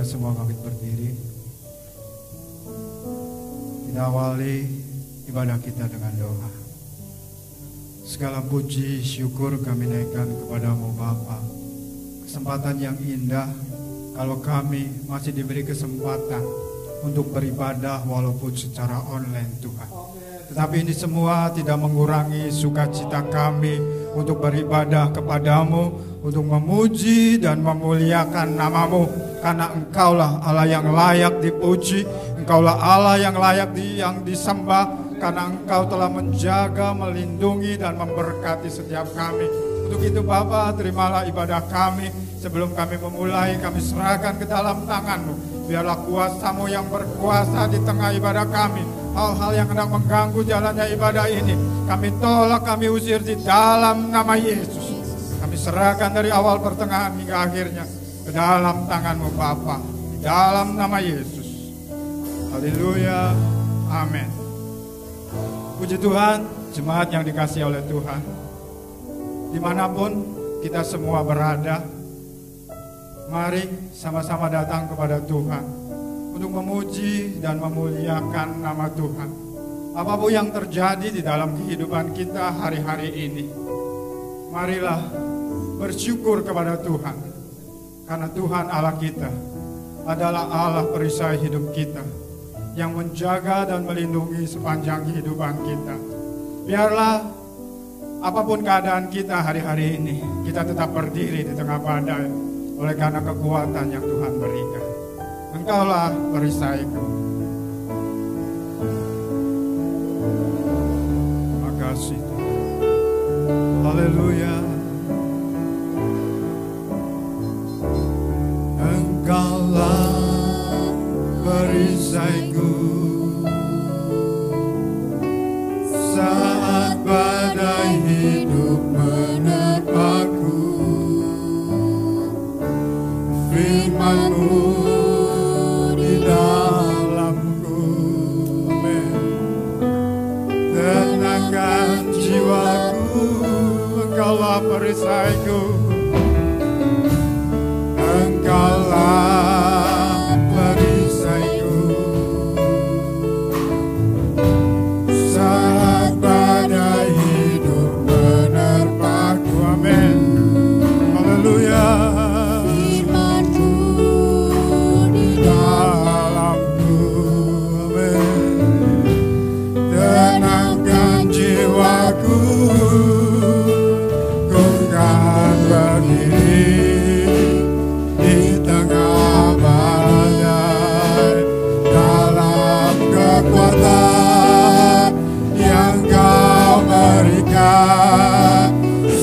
semua bangkit berdiri. Kita awali ibadah kita dengan doa. Segala puji syukur kami naikkan kepadamu Bapa. Kesempatan yang indah kalau kami masih diberi kesempatan untuk beribadah walaupun secara online Tuhan. Tetapi ini semua tidak mengurangi sukacita kami untuk beribadah kepadamu, untuk memuji dan memuliakan namamu. Karena engkaulah Allah yang layak dipuji, engkaulah Allah yang layak yang disembah. Karena engkau telah menjaga, melindungi dan memberkati setiap kami. Untuk itu Bapa, terimalah ibadah kami. Sebelum kami memulai, kami serahkan ke dalam tangan-Mu. Biarlah kuasa-Mu yang berkuasa di tengah ibadah kami. Hal-hal yang hendak mengganggu jalannya ibadah ini, kami tolak, kami usir di dalam nama Yesus. Kami serahkan dari awal pertengahan hingga akhirnya ke dalam tangan-Mu Bapa, di dalam nama Yesus. Haleluya, amin. Puji Tuhan, jemaat yang dikasihi oleh Tuhan, dimanapun kita semua berada, mari sama-sama datang kepada Tuhan untuk memuji dan memuliakan nama Tuhan. Apapun yang terjadi di dalam kehidupan kita hari-hari ini, marilah bersyukur kepada Tuhan. Karena Tuhan Allah kita adalah Allah perisai hidup kita, yang menjaga dan melindungi sepanjang kehidupan kita. Biarlah apapun keadaan kita hari-hari ini, kita tetap berdiri di tengah badai oleh karena kekuatan yang Tuhan berikan. Engkaulah perisaiku. Terima kasih. Haleluya. Engkaulah perisaiku saat badai hidup menerpaku. Firman-Mu dalamku, amin. Tenangkan jiwaku, engkaulah perisaiku. Engkaulah perisaiku saat badai hidup menerpaku, amin. Haleluya.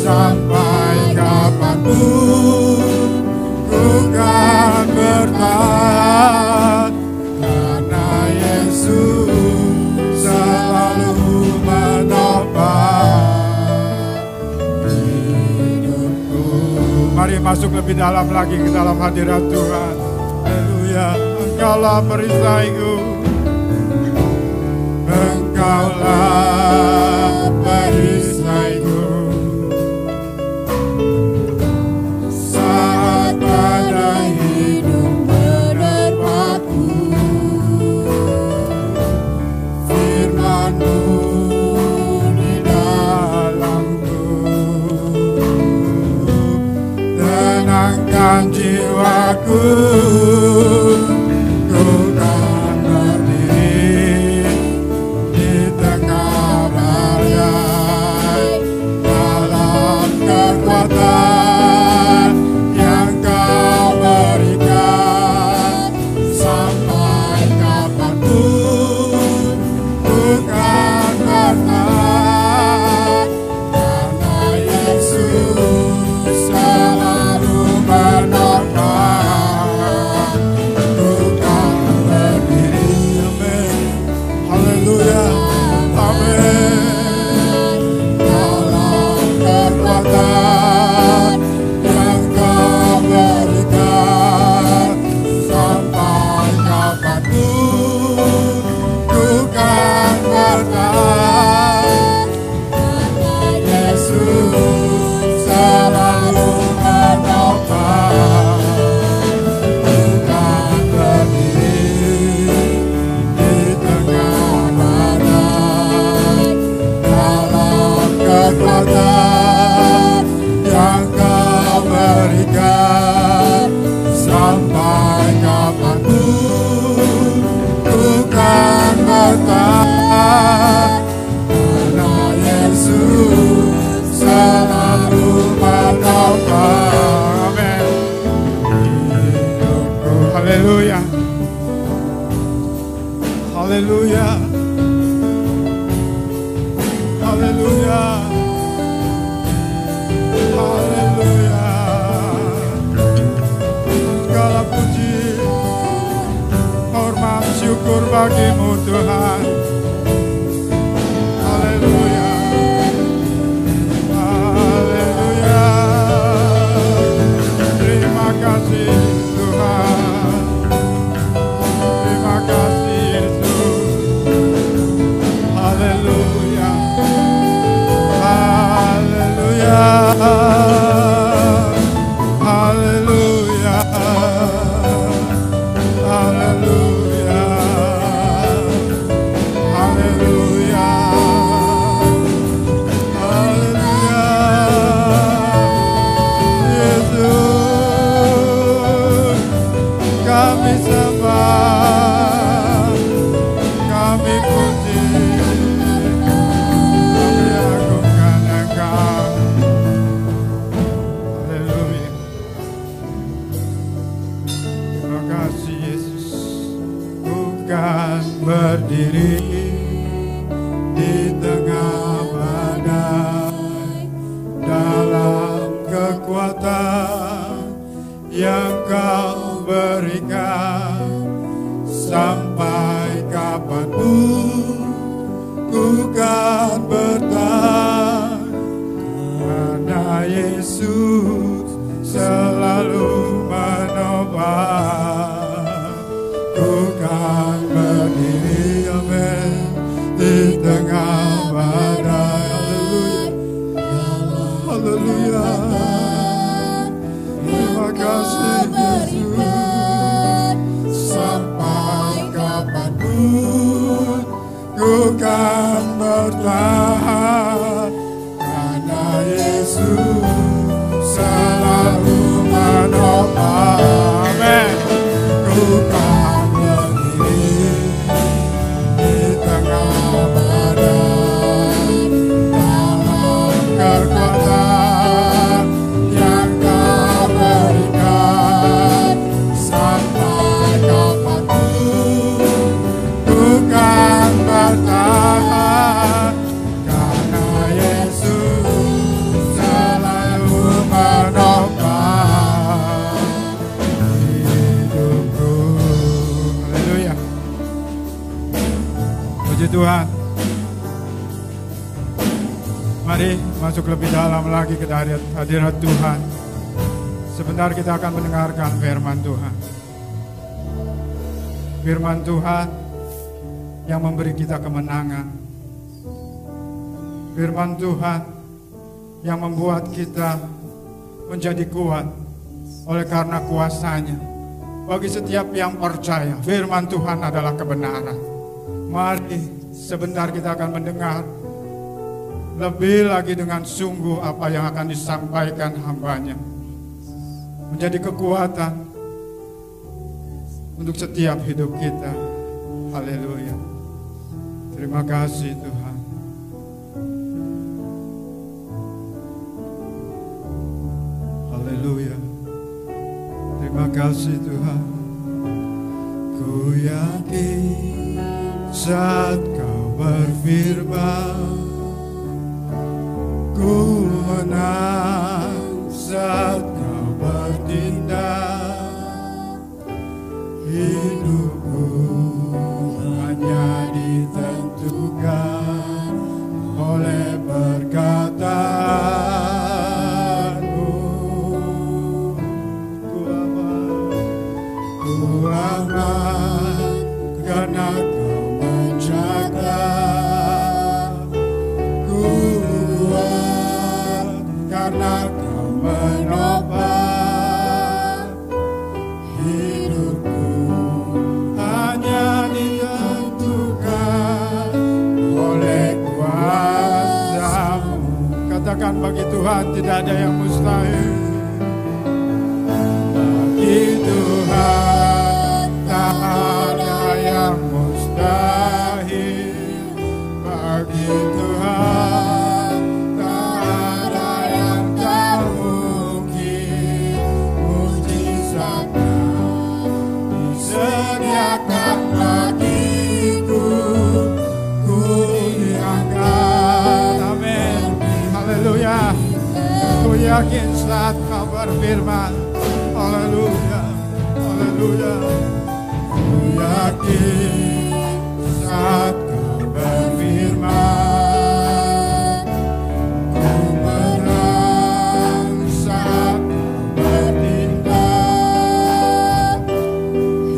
Sampai kapanpun ku kan bertahan, karena Yesus selalu menopang hidupku. Mari masuk lebih dalam lagi ke dalam hadirat Tuhan. Haleluya. Engkaulah perisaiku, engkaulah perisaiku saat badai hidup menerpaku. Firman-Mu di dalamku, tenangkan jiwaku. Ku kan berdiri di tengah badai dalam kekuatan yang Kau berikan. Sampai kapanpun ku kan bertahan, karena Yesus selalu menopang Haleluya. Haleluya. Haleluya. Segala puji, hormat, syukur bagimu Tuhan. Haleluya. Haleluya. Terima kasih Tuhan. Terima kasih Yesus. Haleluya. Haleluya. Haleluya. Haleluya. Haleluya. Haleluya. Yesus, kami sembah, kami puji, kami agungkan Engkau. Haleluya. Terima kasih Yesus. Bukan berdiri di tengah badai, dalam kekuatan yang Kau berikan, sampai kapanpun ku kan bertahan, karena Yesus selalu menopang. Ku kan berdiri, amin, di tengah badai. Haleluya. Terima kasih Yesus. Sampai kapanpun ku kan bertahan, karena Yesus selalu menopang. Amin. Ku kan berdiri di tengah badai, dalam kekuatan yang Kau berikan, sampai kapanpun ku kan bertahan, karena Yesus selalu menopang hidupku. Haleluya. Puji Tuhan. Mari masuk lebih dalam lagi ke hadirat Tuhan. Sebentar kita akan mendengarkan firman Tuhan. Firman Tuhan yang memberi kita kemenangan. Firman Tuhan yang membuat kita menjadi kuat oleh karena kuasa-Nya. Bagi setiap yang percaya, firman Tuhan adalah kebenaran. Mari sebentar kita akan mendengar lebih lagi dengan sungguh apa yang akan disampaikan hamba-Nya. Menjadi kekuatan untuk setiap hidup kita. Haleluya. Terima kasih Tuhan. Haleluya. Terima kasih Tuhan. Ku yakin saat Kau berfirman, ku menang saat Kau bertindak. Hidupku hanya ditentukan oleh perkataan-Mu. Ku aman karena Kau menjaga. Ku kuat karena Kau menopang. Hidupku hanya ditentukan oleh kuasa-Mu. Katakan, bagi Tuhan tidak ada yang mustahil. Bagi Tuhan tak ada yang mustahil. Bagi Tuhan tak ada yang tak mungkin. Mujizat-Nya disediakan bagiku. yakin saat Kau berfirman. Haleluya, haleluya. Ku yakin saat Kau berfirman. Ku menang saat Kau bertindak.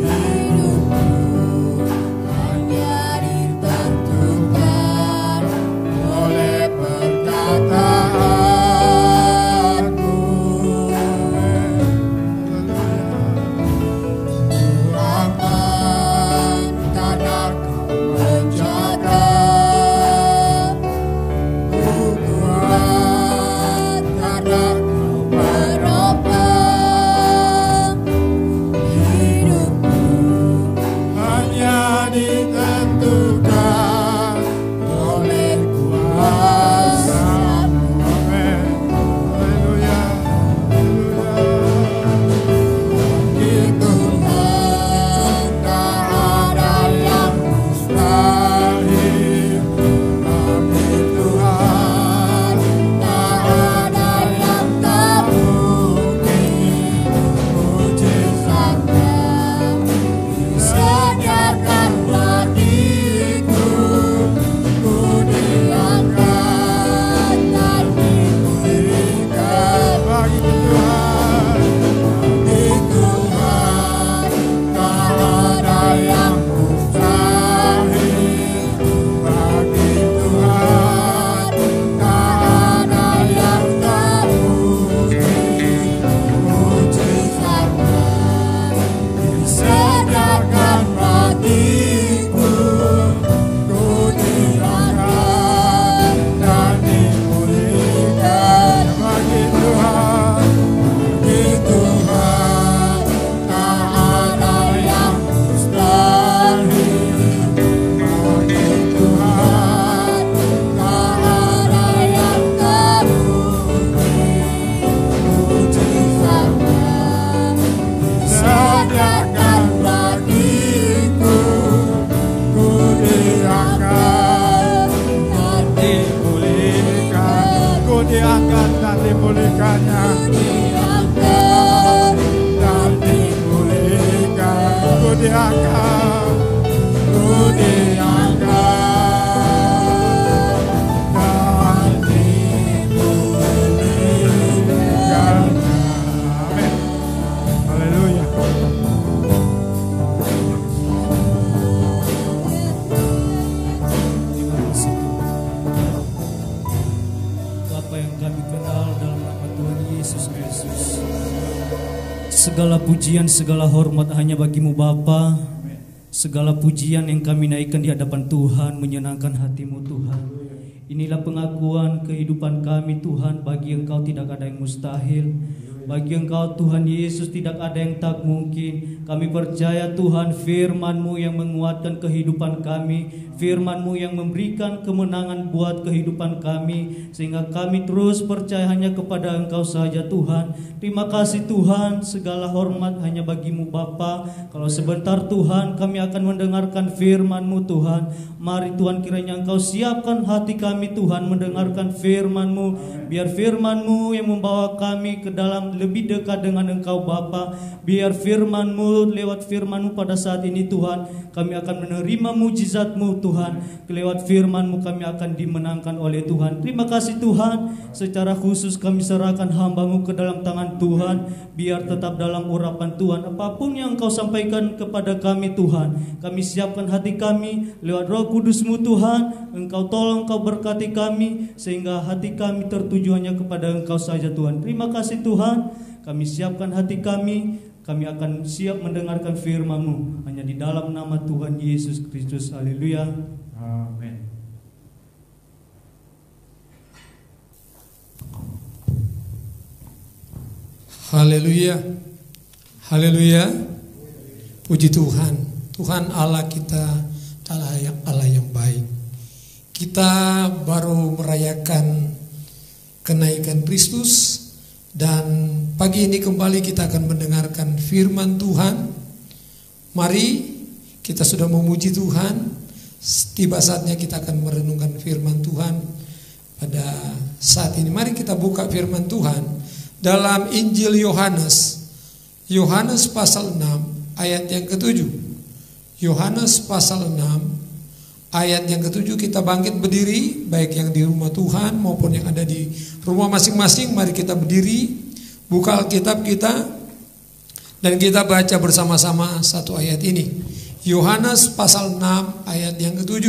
Hidupku hanya ditentukan oleh perkataanmu. Ku aman karena Kau menjaga. Ku kuat karena Kau menopang. Hidupku hanya ditentukan oleh kuasa-Mu. Amin. Haleluya, haleluya. Bagi Tuhan tak ada yang mustahil. Bagi Tuhan tak ada yang tak mungkin. Mujizatnya disediakan bagiku. Ku diangkat dan dipulihkan. Bagi Tuhan, bagi Tuhan tak ada yang mustahil. Bagi Tuhan tak ada yang tak mungkin. Mujizatnya disediakan bagiku. Ku diangkat dan dipulihkan. Bagi Tuhan tak ada yang mustahil. Bagi Tuhan tak ada yang tak mungkin. Mujizatnya disediakan bagiku. Ku diangkat dan dipulihkan. Ku diangkat dan dipulihkannya. Diangkat dan dipulihkan. Ku diangkat, ku diangkat dan dipulihkan. Amin. Haleluya. Terima kasih Tuhan. Bapa yang kami kenal dalam nama Tuhan Yesus Kristus. Segala pujian, segala hormat hanya bagi-Mu Bapa. Segala pujian yang kami naikkan di hadapan Tuhan menyenangkan hati-Mu Tuhan. Inilah pengakuan kehidupan kami Tuhan. Bagi Engkau tidak ada yang mustahil. Bagi Engkau Tuhan Yesus tidak ada yang tak mungkin. Kami percaya Tuhan firman-Mu yang menguatkan kehidupan kami. Firman-Mu yang memberikan kemenangan buat kehidupan kami. Sehingga kami terus percaya hanya kepada Engkau saja Tuhan. Terima kasih Tuhan. Segala hormat hanya bagi-Mu Bapa. Kalau sebentar Tuhan kami akan mendengarkan firman-Mu Tuhan. Mari Tuhan kiranya Engkau siapkan hati kami Tuhan mendengarkan firman-Mu. Biar firman-Mu yang membawa kami ke dalam lebih dekat dengan Engkau Bapa. Biar firman-Mu, lewat firman-Mu pada saat ini Tuhan, kami akan menerima mujizat-Mu Tuhan. Lewat firman-Mu kami akan dimenangkan oleh Tuhan. Terima kasih Tuhan. Secara khusus kami serahkan hamba-Mu ke dalam tangan Tuhan. Biar tetap dalam urapan Tuhan. Apapun yang Engkau sampaikan kepada kami Tuhan, kami siapkan hati kami lewat Roh Kudus-Mu Tuhan. Engkau tolong, Engkau berkati kami sehingga hati kami tertuju hanya kepada Engkau saja Tuhan. Terima kasih Tuhan. Kami siapkan hati kami. Kami akan siap mendengarkan firman-Mu hanya di dalam nama Tuhan Yesus Kristus. Haleluya. Amin. Haleluya. Haleluya. Puji Tuhan. Tuhan Allah kita Allah yang baik. Kita baru merayakan kenaikan Kristus. Dan pagi ini kembali kita akan mendengarkan firman Tuhan. Mari kita sudah memuji Tuhan. Tiba saatnya kita akan merenungkan firman Tuhan pada saat ini. Mari kita buka firman Tuhan dalam Injil Yohanes. Yohanes pasal 6 ayat yang ke-7. Yohanes pasal 6 ayat yang ke-7, kita bangkit berdiri, baik yang di rumah Tuhan maupun yang ada di rumah masing-masing. Mari kita berdiri, buka Alkitab kita, dan kita baca bersama-sama satu ayat ini. Yohanes pasal 6 ayat yang ke-7.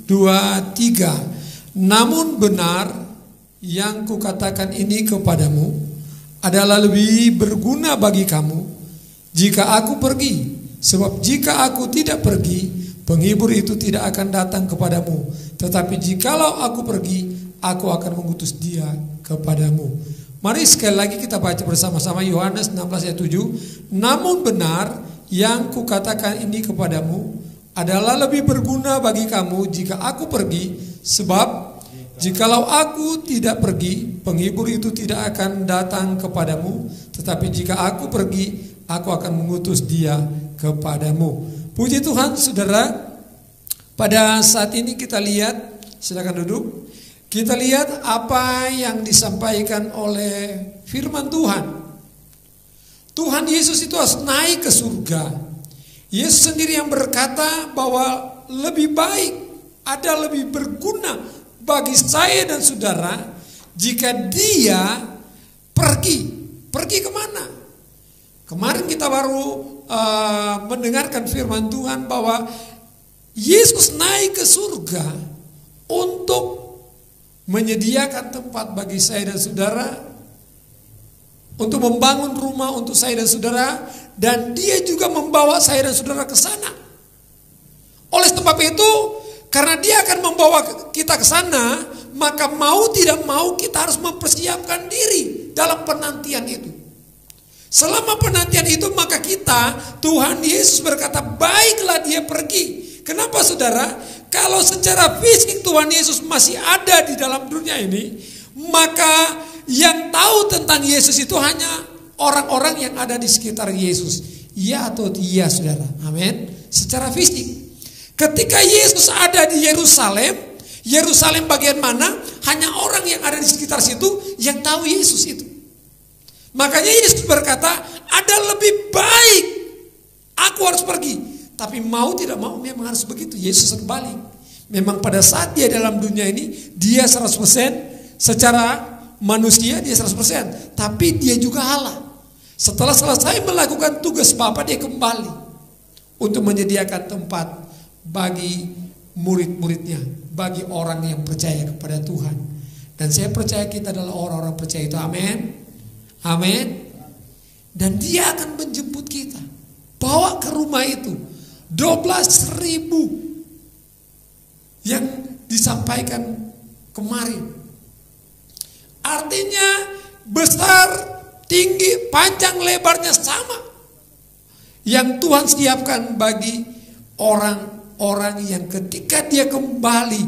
2, 3. Namun benar yang kukatakan ini kepadamu adalah lebih berguna bagi kamu jika aku pergi. Sebab jika aku tidak pergi, penghibur itu tidak akan datang kepadamu. Tetapi jikalau aku pergi, aku akan mengutus dia kepadamu. Mari sekali lagi kita baca bersama-sama Yohanes 16 ayat 7. Namun benar yang kukatakan ini kepadamu adalah lebih berguna bagi kamu jika aku pergi. Sebab jikalau aku tidak pergi, penghibur itu tidak akan datang kepadamu. Tetapi jika aku pergi, aku akan mengutus dia kepadamu. Puji Tuhan, saudara. Pada saat ini kita lihat, silakan duduk. Kita lihat apa yang disampaikan oleh firman Tuhan. Tuhan Yesus itu harus naik ke surga. Yesus sendiri yang berkata bahwa lebih baik, ada lebih berguna bagi saya dan saudara jika dia pergi. Pergi kemana? Kemarin kita baru mendengarkan firman Tuhan bahwa Yesus naik ke surga untuk menyediakan tempat bagi saya dan saudara, untuk membangun rumah untuk saya dan saudara, dan dia juga membawa saya dan saudara ke sana. Oleh sebab itu, karena dia akan membawa kita ke sana, maka mau tidak mau kita harus mempersiapkan diri dalam penantian itu. Selama penantian itu maka kita, Tuhan Yesus berkata, baiklah dia pergi. Kenapa saudara? Kalau secara fisik Tuhan Yesus masih ada di dalam dunia ini, maka yang tahu tentang Yesus itu hanya orang-orang yang ada di sekitar Yesus. Ya atau iya saudara? Amin. Secara fisik. Ketika Yesus ada di Yerusalem, Yerusalem bagian mana? Hanya orang yang ada di sekitar situ yang tahu Yesus itu. Makanya Yesus berkata, ada lebih baik aku harus pergi. Tapi mau tidak mau memang harus begitu. Yesus terbalik. Memang pada saat dia dalam dunia ini, dia 100%, secara manusia dia 100%. Tapi dia juga Allah. Setelah selesai melakukan tugas Bapa, dia kembali untuk menyediakan tempat bagi murid-muridnya, bagi orang yang percaya kepada Tuhan. Dan saya percaya kita adalah orang-orang percaya itu. Amin. Amin. Dan dia akan menjemput kita, bawa ke rumah itu. 12.000 yang disampaikan kemarin. Artinya besar, tinggi, panjang, lebarnya sama. Yang Tuhan siapkan bagi orang-orang yang ketika dia kembali,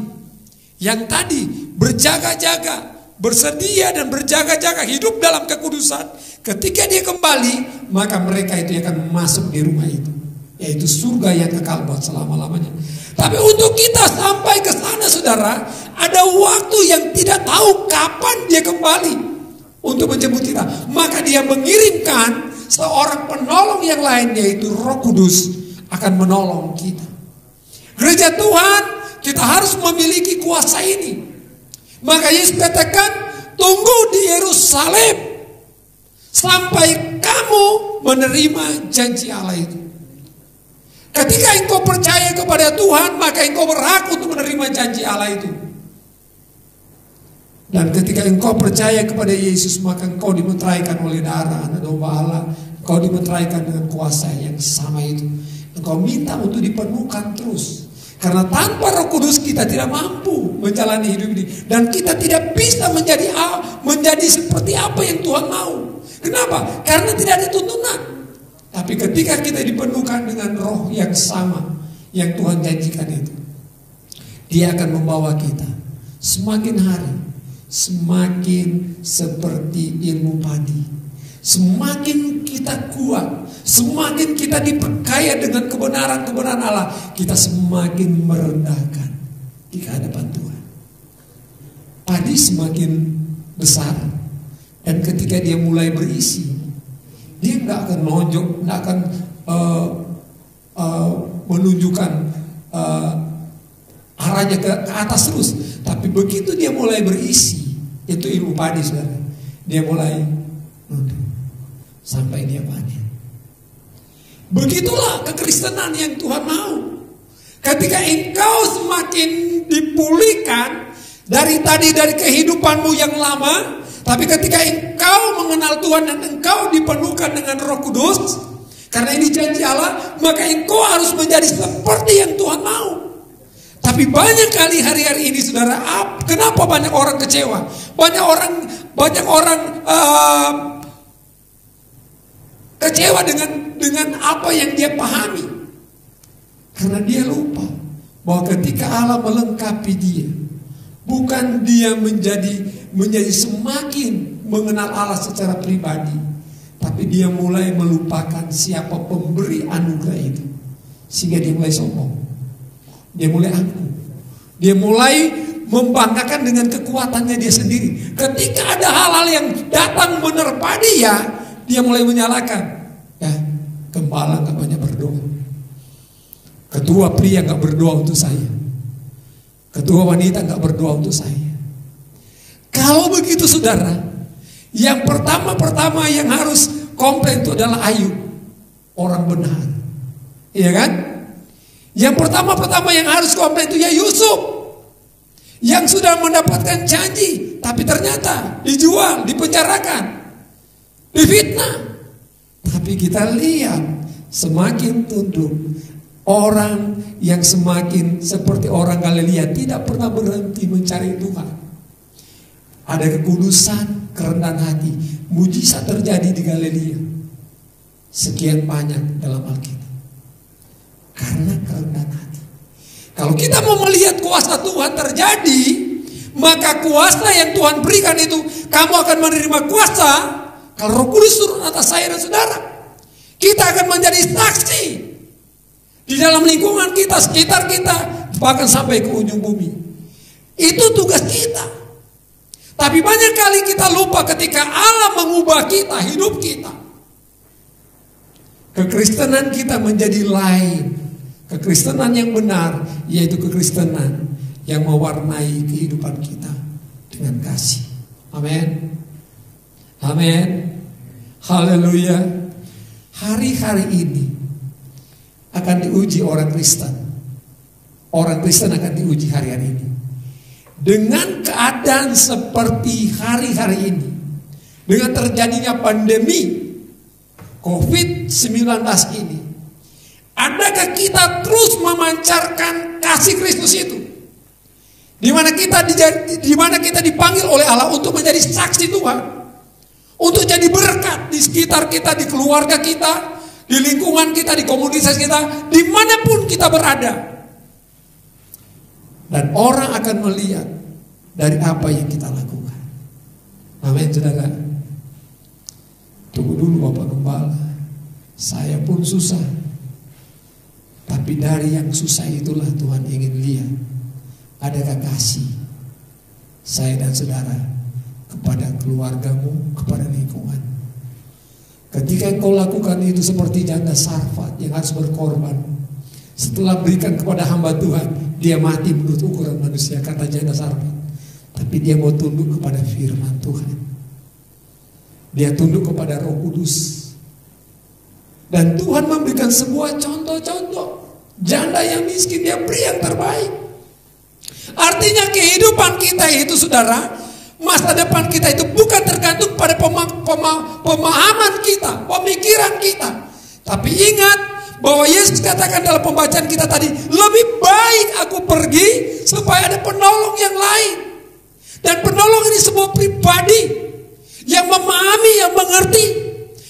yang tadi berjaga-jaga, bersedia dan berjaga-jaga hidup dalam kekudusan, ketika dia kembali, maka mereka itu akan masuk di rumah itu, yaitu surga yang kekal buat selama-lamanya. Tapi untuk kita sampai ke sana saudara, ada waktu yang tidak tahu kapan dia kembali untuk menjemput kita. Maka dia mengirimkan seorang penolong yang lain, yaitu Roh Kudus akan menolong kita. Gereja Tuhan, kita harus memiliki kuasa ini. Maka Yesus katakan, tunggu di Yerusalem sampai kamu menerima janji Allah itu. Ketika engkau percaya kepada Tuhan, maka engkau berhak untuk menerima janji Allah itu. Dan ketika engkau percaya kepada Yesus, maka engkau dimeteraikan oleh darah anak domba Allah. Engkau dimeteraikan dengan kuasa yang sama itu. Engkau minta untuk dipenuhkan terus. Karena tanpa Roh Kudus kita tidak mampu menjalani hidup ini. Dan kita tidak bisa menjadi seperti apa yang Tuhan mau. Kenapa? Karena tidak ada tuntunan. Tapi ketika kita dipenuhkan dengan roh yang sama yang Tuhan janjikan itu, dia akan membawa kita semakin hari semakin seperti ilmu padi. Semakin kita kuat, semakin kita diperkaya dengan kebenaran-kebenaran Allah, kita semakin merendahkan di hadapan Tuhan. Padi semakin besar, Dan ketika dia mulai berisi, dia nggak akan nonjok, nggak akan menunjukkan arahnya ke atas terus. Tapi begitu dia mulai berisi, itu ilmu padi, saudara, dia mulai sampai dia panen. Begitulah kekristenan yang Tuhan mau. Ketika engkau semakin dipulihkan dari kehidupanmu yang lama, tapi ketika engkau mengenal Tuhan dan engkau dipenuhkan dengan Roh Kudus, karena ini janji Allah, maka engkau harus menjadi seperti yang Tuhan mau. Tapi banyak kali hari-hari ini, saudara, kenapa banyak orang kecewa? Banyak orang kecewa dengan apa yang dia pahami. Karena dia lupa bahwa ketika Allah melengkapi dia, bukan dia menjadi semakin mengenal Allah secara pribadi, tapi dia mulai melupakan siapa pemberi anugerah itu. Sehingga dia mulai sombong, dia mulai angkuh, dia mulai membanggakan dengan kekuatannya dia sendiri. Ketika ada hal-hal yang datang menerpa dia mulai menyalahkan. Ya, gembala gak banyak berdoa, ketua pria gak berdoa untuk saya, ketua wanita gak berdoa untuk saya. Kalau begitu, saudara, yang pertama yang harus komplain itu adalah Ayub, orang benar, iya kan? Yang pertama yang harus komplain itu ya Yusuf, yang sudah mendapatkan janji, tapi ternyata dijual, dipenjarakan, difitnah. Tapi kita lihat semakin tunduk, orang yang semakin seperti orang Galilea tidak pernah berhenti mencari Tuhan. Ada kekudusan, kerendahan hati, mujizat terjadi di Galilea. Sekian banyak dalam Alkitab. Karena kerendahan hati. Kalau kita mau melihat kuasa Tuhan terjadi, maka kuasa yang Tuhan berikan itu, kamu akan menerima kuasa. Kalau Roh Kudus turun atas saya dan saudara, kita akan menjadi saksi di dalam lingkungan kita, sekitar kita, bahkan sampai ke ujung bumi. Itu tugas kita. Tapi banyak kali kita lupa ketika Allah mengubah kita, hidup kita, kekristenan kita menjadi lain. Kekristenan yang benar, yaitu kekristenan yang mewarnai kehidupan kita dengan kasih. Amin. Amin. Haleluya. Hari-hari ini akan diuji orang Kristen. Orang Kristen akan diuji hari-hari ini. Dengan keadaan seperti hari-hari ini, dengan terjadinya pandemi COVID-19 ini, adakah kita terus memancarkan kasih Kristus itu? Di mana kita dipanggil oleh Allah untuk menjadi saksi Tuhan, untuk jadi berkat di sekitar kita, di keluarga kita, di lingkungan kita, di komunitas kita, dimanapun kita berada. Dan orang akan melihat dari apa yang kita lakukan. Amin, saudara. Tunggu dulu Bapak Gembala, saya pun susah. Tapi dari yang susah itulah Tuhan ingin lihat, adakah kasih saya dan saudara kepada keluargamu, kepada lingkungan. Ketika engkau lakukan itu seperti janda Sarfat yang harus berkorban, setelah berikan kepada hamba Tuhan, dia mati menurut ukuran manusia, kata janda Sarfat. Tapi dia mau tunduk kepada firman Tuhan. Dia tunduk kepada Roh Kudus. Dan Tuhan memberikan sebuah contoh-contoh. Janda yang miskin, dia beri yang terbaik. Artinya kehidupan kita itu, saudara, masa depan kita itu bukan tergantung pada pemahaman kita, pemikiran kita. Tapi ingat bahwa Yesus katakan dalam pembacaan kita tadi, lebih baik aku pergi supaya ada penolong yang lain. Dan penolong ini sebuah pribadi yang memahami, yang mengerti,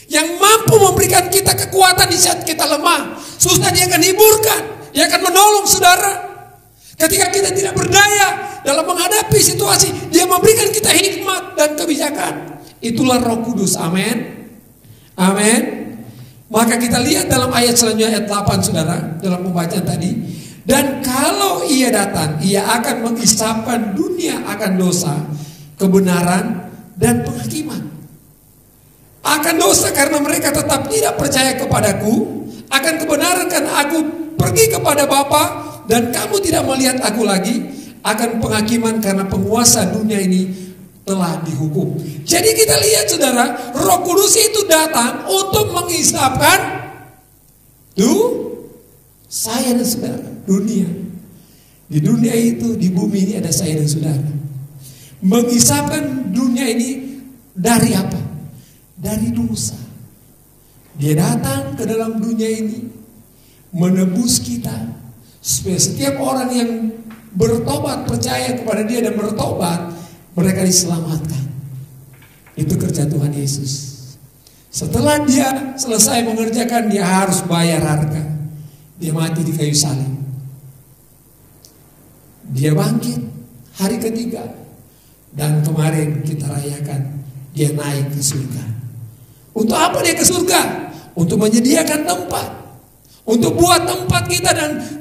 yang mampu memberikan kita kekuatan di saat kita lemah. Susah dia akan hiburkan, dia akan menolong saudara. Ketika kita tidak berdaya dalam menghadapi situasi, dia memberikan kita hikmat dan kebijakan. Itulah Roh Kudus. Amin. Amin. Maka kita lihat dalam ayat selanjutnya, ayat 8 saudara, dalam pembacaan tadi. Dan kalau ia datang, ia akan menghisapkan dunia akan dosa, kebenaran dan penghakiman. akan dosa karena mereka tetap tidak percaya kepadaku, akan kebenaran karena aku pergi kepada Bapa dan kamu tidak melihat aku lagi, akan penghakiman karena penguasa dunia ini telah dihukum. Jadi kita lihat saudara, Roh Kudus itu datang untuk menghisapkan saya dan saudara, dunia. Di dunia itu, di bumi ini ada saya dan saudara. Menghisapkan dunia ini dari apa? Dari dosa. Dia datang ke dalam dunia ini menebus kita, supaya setiap orang yang bertobat, percaya kepada dia dan bertobat, mereka diselamatkan. Itu kerja Tuhan Yesus. Setelah dia selesai mengerjakan, dia harus bayar harga. Dia mati di kayu salib. Dia bangkit hari ketiga. Dan kemarin kita rayakan, dia naik ke surga. Untuk apa dia ke surga? Untuk menyediakan tempat. Untuk buat tempat kita,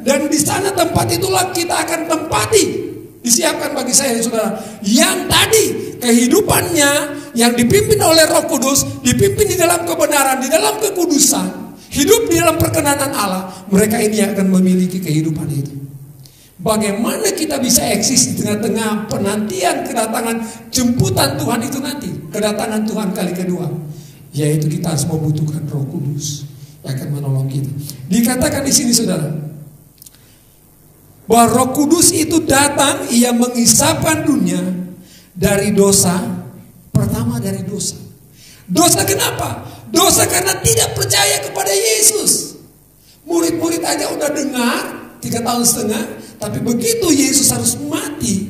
dan di sana tempat itulah kita akan tempati. Disiapkan bagi saya dan saudara yang tadi kehidupannya yang dipimpin oleh Roh Kudus, dipimpin di dalam kebenaran, di dalam kekudusan, hidup di dalam perkenanan Allah. Mereka ini akan memiliki kehidupan itu. Bagaimana kita bisa eksis di tengah-tengah penantian kedatangan jemputan Tuhan itu nanti, kedatangan Tuhan kali kedua, yaitu kita harus membutuhkan Roh Kudus yang akan menolong kita. Dikatakan di sini saudara, bahwa Roh Kudus itu datang, ia menghisapkan dunia dari dosa. Pertama dari dosa. Dosa kenapa? Dosa karena tidak percaya kepada Yesus. Murid-murid aja udah dengar 3,5 tahun, tapi begitu Yesus harus mati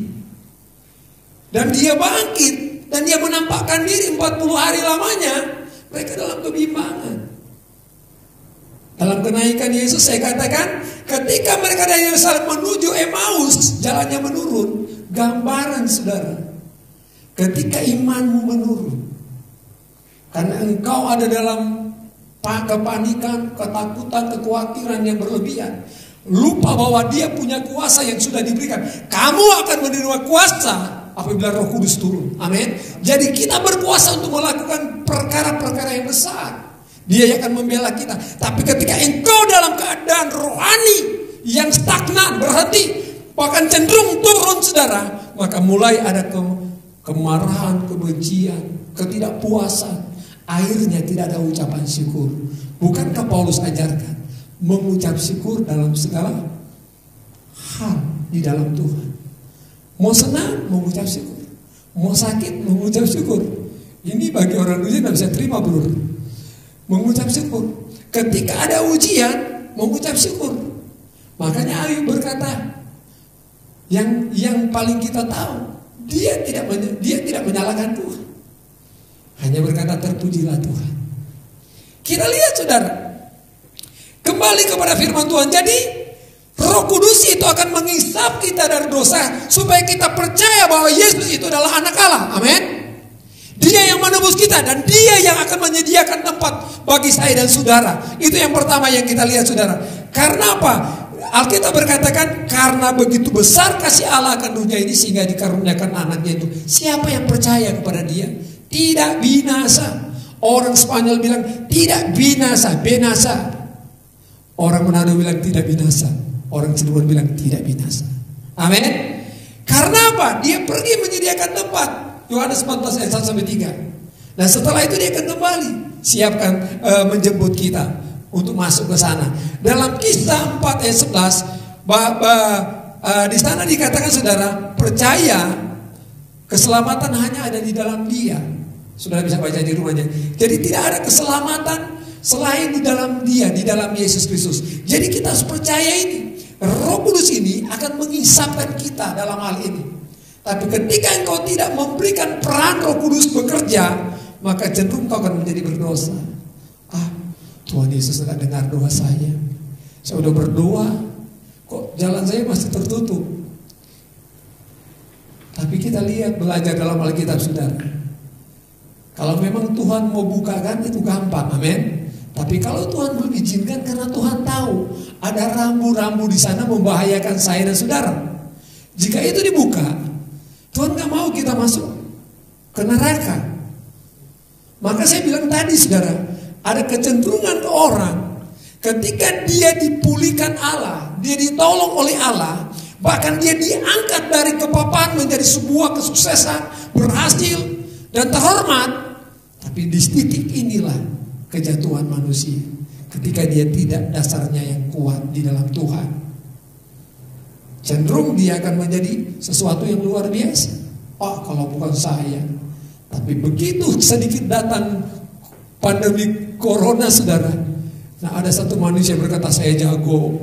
dan dia bangkit dan dia menampakkan diri 40 hari lamanya, mereka dalam kebimbangan. Dalam kenaikan Yesus saya katakan, ketika mereka dari Yerusalem menuju Emmaus, jalannya menurun. Gambaran saudara, ketika imanmu menurun, karena engkau ada dalam kepanikan, ketakutan, kekhawatiran yang berlebihan, lupa bahwa dia punya kuasa yang sudah diberikan. Kamu akan menerima kuasa apabila Roh Kudus turun. Amin. Jadi kita berkuasa untuk melakukan perkara-perkara yang besar. Dia yang akan membela kita. Tapi ketika engkau dalam keadaan rohani yang stagnan, berhenti, bahkan cenderung turun saudara, maka mulai ada kemarahan, kebencian, ketidakpuasan. Akhirnya tidak ada ucapan syukur. Bukankah Paulus ajarkan mengucap syukur dalam segala hal di dalam Tuhan? Mau senang, mengucap syukur. Mau sakit, mengucap syukur. Ini bagi orang dunia tidak bisa terima, bro. Mengucap syukur. Ketika ada ujian, mengucap syukur. Makanya Ayub berkata, yang paling kita tahu, dia tidak menyalahkan Tuhan. Hanya berkata, terpujilah Tuhan. Kita lihat saudara, kembali kepada firman Tuhan. Jadi Roh Kudus itu akan menghisap kita dari dosa, supaya kita percaya bahwa Yesus itu adalah anak Allah. Amin. Dia yang menebus kita, dan dia yang akan menyediakan tempat bagi saya dan saudara. Itu yang pertama yang kita lihat saudara. Karena apa? Alkitab berkatakan, karena begitu besar kasih Allah akan dunia ini sehingga dikaruniakan anaknya itu. Siapa yang percaya kepada dia? Tidak binasa. Orang Spanyol bilang tidak binasa, benasa. Orang Manado bilang tidak binasa. Orang Cirebon bilang tidak binasa. Amin. Karena apa? Dia pergi menyediakan tempat. Yohanes 14 ayat 1-3. Dan setelah itu dia akan kembali, siapkan menjemput kita untuk masuk ke sana. Dalam Kisah 4 ayat 11, di sana dikatakan saudara, percaya keselamatan hanya ada di dalam Dia. Saudara bisa baca di rumahnya. Jadi tidak ada keselamatan selain di dalam Dia, di dalam Yesus Kristus. Jadi kita harus percaya ini. Roh Kudus ini akan menghisapkan kita dalam hal ini. Tapi ketika engkau tidak memberikan peran Roh Kudus bekerja, maka cenderung kau akan menjadi berdosa. Tuhan Yesus akan dengar doa saya. Saya sudah berdoa, kok jalan saya masih tertutup. Tapi kita lihat, belajar dalam Alkitab saudara. Kalau memang Tuhan mau bukakan itu gampang, amin. Tapi kalau Tuhan belum izinkan, karena Tuhan tahu ada rambu-rambu di sana membahayakan saya dan saudara. Jika itu dibuka, Tuhan gak mau kita masuk ke neraka. Maka saya bilang tadi saudara, ada kecenderungan orang ketika dia dipulihkan Allah, dia ditolong oleh Allah, bahkan dia diangkat dari kepapan menjadi sebuah kesuksesan, berhasil dan terhormat. Tapi di titik inilah kejatuhan manusia, ketika dia tidak dasarnya yang kuat di dalam Tuhan. Cenderung dia akan menjadi sesuatu yang luar biasa. Kalau bukan saya. Tapi begitu sedikit datang pandemi corona saudara, nah ada satu manusia berkata, saya jago,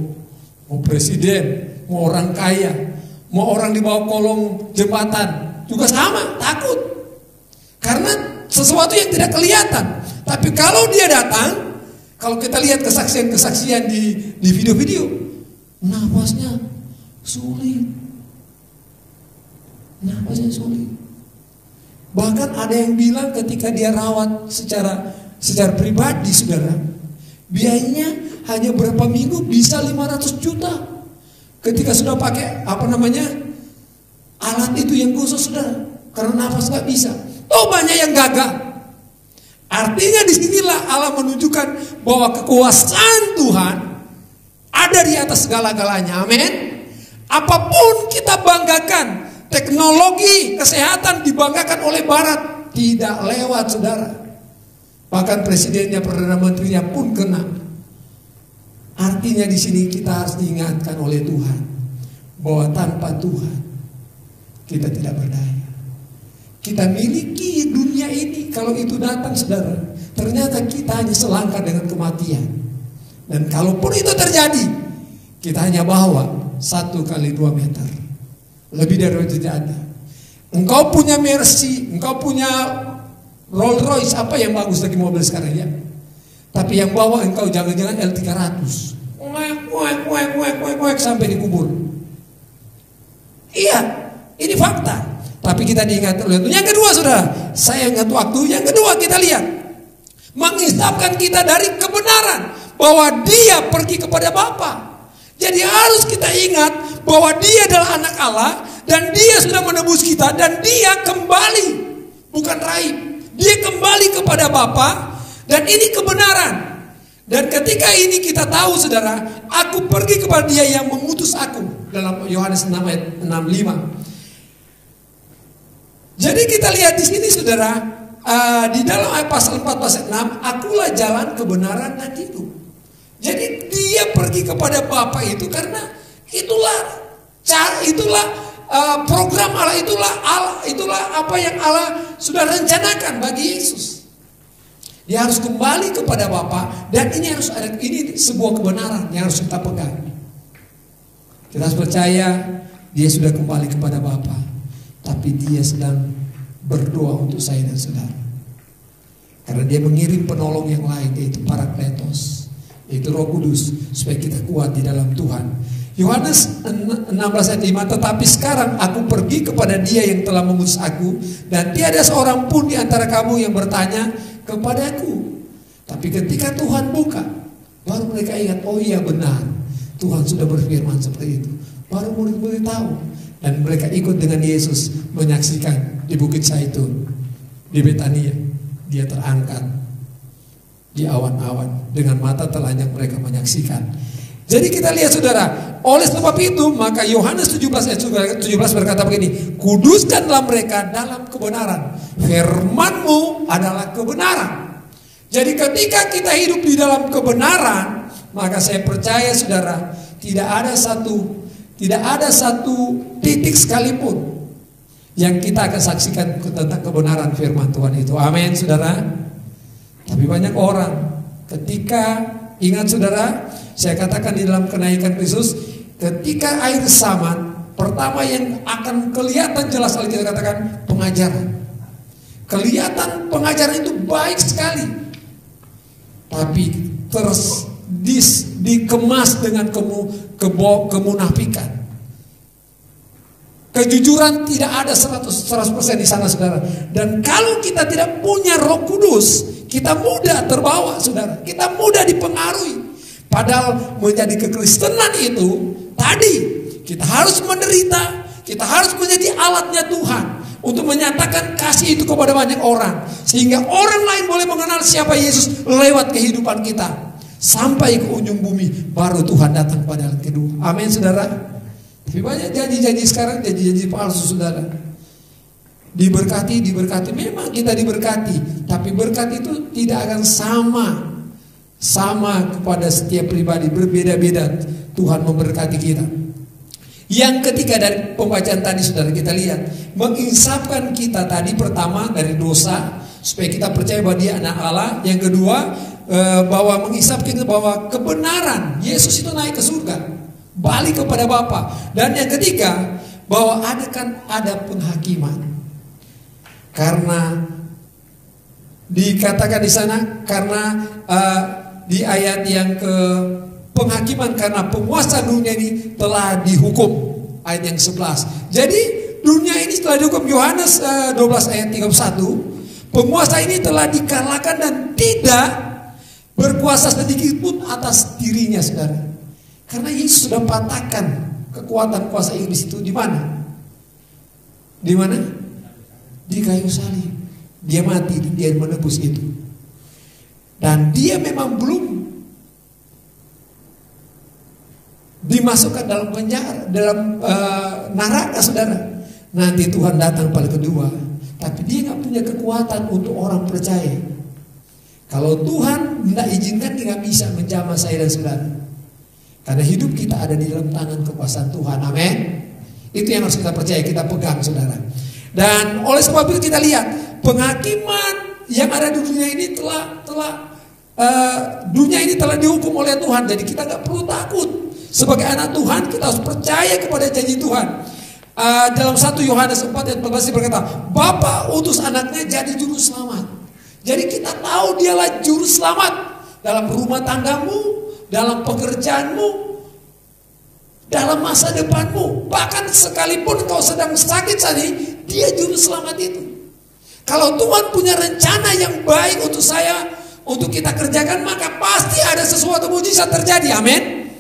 mau presiden, mau orang kaya, mau orang di bawah kolong jembatan, juga sama, takut. Karena sesuatu yang tidak kelihatan. Tapi kalau dia datang, kalau kita lihat kesaksian-kesaksian di video-video, napasnya sulit. Napasnya sulit. Bahkan ada yang bilang ketika dia rawat secara pribadi saudara, biayanya hanya berapa minggu bisa 500 juta. Ketika sudah pakai alat itu yang khusus saudara, karena nafas gak bisa. Banyak yang gagal. Artinya disinilah Allah menunjukkan bahwa kekuasaan Tuhan ada di atas segala-galanya. Amin. Apapun kita banggakan, teknologi kesehatan dibanggakan oleh Barat, tidak lewat saudara. Bahkan presidennya, perdana menterinya pun kena. Artinya di sini kita harus diingatkan oleh Tuhan bahwa tanpa Tuhan kita tidak berdaya. Kita miliki dunia ini, kalau itu datang saudara, ternyata kita hanya selangkah dengan kematian. Dan kalaupun itu terjadi, kita hanya bawa 1 kali 2 meter. Lebih dari itu tidak ada. Engkau punya Mercy, engkau punya Rolls Royce, apa yang bagus lagi mobil sekarang ya? Tapi yang bawa engkau jangan-jangan L300. Sampai dikubur. Iya, ini fakta. Tapi kita diingat oleh Tuhan. Yang kedua saudara, saya ingat waktu. Yang kedua kita lihat, mengisapkan kita dari kebenaran bahwa Dia pergi kepada Bapa. Jadi harus kita ingat bahwa Dia adalah anak Allah dan Dia sudah menebus kita dan Dia kembali, bukan raib. Dia kembali kepada Bapa dan ini kebenaran. Dan ketika ini kita tahu saudara, aku pergi kepada Dia yang mengutus aku, dalam Yohanes 6 ayat 65. Jadi kita lihat di sini saudara, di dalam ayat pasal 4 pasal 6, akulah jalan kebenaran dan hidup. Jadi Dia pergi kepada Bapa itu karena itulah cara, itulah program Allah, itulah apa yang Allah sudah rencanakan bagi Yesus. Dia harus kembali kepada Bapa dan ini harus ada, ini sebuah kebenaran yang harus kita pegang. Kita harus percaya Dia sudah kembali kepada Bapa, tapi Dia sedang berdoa untuk saya dan saudara. Karena Dia mengirim penolong yang lain, yaitu Parakletos, yaitu Roh Kudus, supaya kita kuat di dalam Tuhan. Yohanes 16 ayat 5, tetapi sekarang aku pergi kepada Dia yang telah mengutus aku, dan tiada seorang pun di antara kamu yang bertanya kepadaku. Tapi ketika Tuhan buka, baru mereka ingat, oh iya benar, Tuhan sudah berfirman seperti itu. Baru murid-murid tahu, dan mereka ikut dengan Yesus menyaksikan di Bukit Zaitun, di Betania. Dia terangkat di awan-awan, dengan mata telanjang mereka menyaksikan. Jadi kita lihat saudara, oleh sebab itu maka Yohanes 17 ayat 17 berkata begini, kuduskanlah mereka dalam kebenaran, firman-Mu adalah kebenaran. Jadi ketika kita hidup di dalam kebenaran, maka saya percaya saudara, tidak ada satu titik sekalipun yang kita akan saksikan tentang kebenaran firman Tuhan itu. Amin saudara. Tapi banyak orang ketika, ingat saudara, saya katakan di dalam kenaikan Kristus, ketika air saman, pertama yang akan kelihatan jelas kali kita katakan pengajaran. Kelihatan pengajaran itu baik sekali, tapi terus dikemas dengan kemunafikan. Kejujuran tidak ada 100% di sana saudara. Dan kalau kita tidak punya Roh Kudus, kita mudah terbawa saudara, kita mudah dipengaruhi. Padahal menjadi kekristenan itu tadi kita harus menderita, kita harus menjadi alatnya Tuhan. untuk menyatakan kasih itu kepada banyak orang, sehingga orang lain boleh mengenal siapa Yesus lewat kehidupan kita. Sampai ke ujung bumi baru Tuhan datang pada yang kedua. Amin saudara. Tapi banyak janji-janji sekarang, janji-janji palsu saudara. Diberkati, memang kita diberkati, tapi berkat itu tidak akan sama kepada setiap pribadi, berbeda-beda Tuhan memberkati kita. Yang ketiga dari pembacaan tadi saudara, kita lihat menginsafkan kita tadi, pertama dari dosa supaya kita percaya bahwa Dia anak Allah. Yang kedua bahwa mengisapkan bahwa kebenaran Yesus itu naik ke surga, balik kepada Bapa. Dan yang ketiga bahwa ada penghakiman, karena dikatakan di sana, karena di ayat yang ke penghakiman, karena penguasa dunia ini telah dihukum, ayat yang 11. Jadi dunia ini telah dihukum, Yohanes 12 ayat 31. Penguasa ini telah dikalahkan dan tidak berkuasa sedikit pun atas dirinya saudara. Karena Yesus sudah patahkan kekuatan kuasa iblis itu di mana? Di mana? Di kayu salib. Dia mati, dia menebus itu. Dan dia memang belum dimasukkan dalam penjara, dalam neraka saudara. Nanti Tuhan datang pada kedua, tapi dia nggak punya kekuatan untuk orang percaya. Kalau Tuhan tidak izinkan, dia nggak bisa menjamah saya dan saudara. Karena hidup kita ada di dalam tangan kekuasaan Tuhan. Amin. Itu yang harus kita percaya, kita pegang saudara. Dan oleh sebab itu kita lihat penghakiman yang ada di dunia ini dunia ini telah dihukum oleh Tuhan. Jadi kita nggak perlu takut. Sebagai anak Tuhan kita harus percaya kepada janji Tuhan. Dalam 1 Yohanes 4 ayat 14 berkata, Bapa utus anaknya jadi juru selamat. Jadi kita tahu dialah juru selamat dalam rumah tanggamu, dalam pekerjaanmu, dalam masa depanmu. Bahkan sekalipun kau sedang sakit saja, dia juru selamat itu. Kalau Tuhan punya rencana yang baik untuk saya, untuk kita kerjakan, maka pasti ada sesuatu mujizat terjadi. Amin.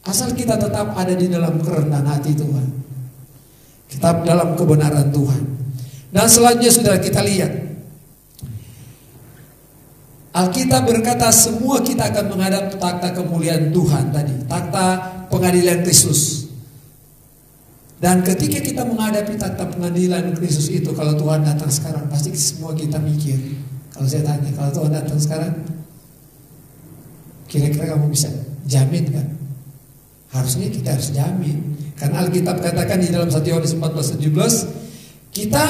Asal kita tetap ada di dalam kerendahan hati Tuhan, tetap dalam kebenaran Tuhan. Dan selanjutnya saudara, kita lihat Alkitab berkata semua kita akan menghadap takhta kemuliaan Tuhan tadi, takhta pengadilan Kristus. Dan ketika kita menghadapi takhta pengadilan Kristus itu, kalau Tuhan datang sekarang, pasti semua kita mikir. Kalau saya tanya, kalau Tuhan datang sekarang, kira-kira kamu bisa jamin kan? Harusnya kita harus jamin. Karena Alkitab katakan di dalam 1 Yohanes 14:17, kita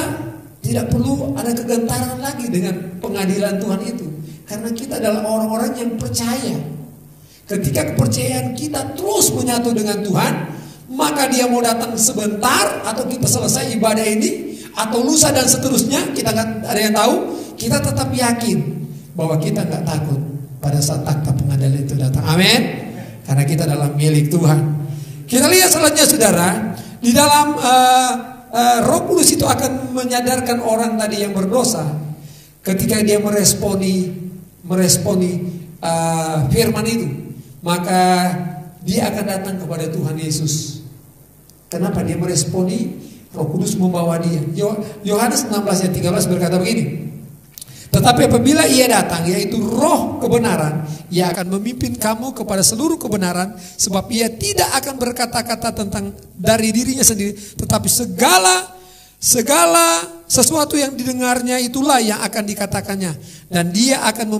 tidak perlu ada kegentaran lagi dengan pengadilan Tuhan itu. Karena kita adalah orang-orang yang percaya. Ketika kepercayaan kita terus menyatu dengan Tuhan, maka Dia mau datang sebentar, atau kita selesai ibadah ini, atau lusa dan seterusnya, kita nggak ada yang tahu. Kita tetap yakin bahwa kita nggak takut pada saat takhta pengadilan itu datang. Amin. Karena kita adalah milik Tuhan. Kita lihat selanjutnya saudara, di dalam Roh Kudus itu akan menyadarkan orang tadi yang berdosa, ketika dia meresponi firman itu, maka dia akan datang kepada Tuhan Yesus. Kenapa dia meresponi? Roh Kudus membawa dia. Yohanes 16 ayat 13 berkata begini, tetapi apabila Ia datang, yaitu Roh kebenaran, Ia akan memimpin kamu kepada seluruh kebenaran, sebab Ia tidak akan berkata-kata tentang dari dirinya sendiri, tetapi segala sesuatu yang didengarnya itulah yang akan dikatakannya, dan Dia akan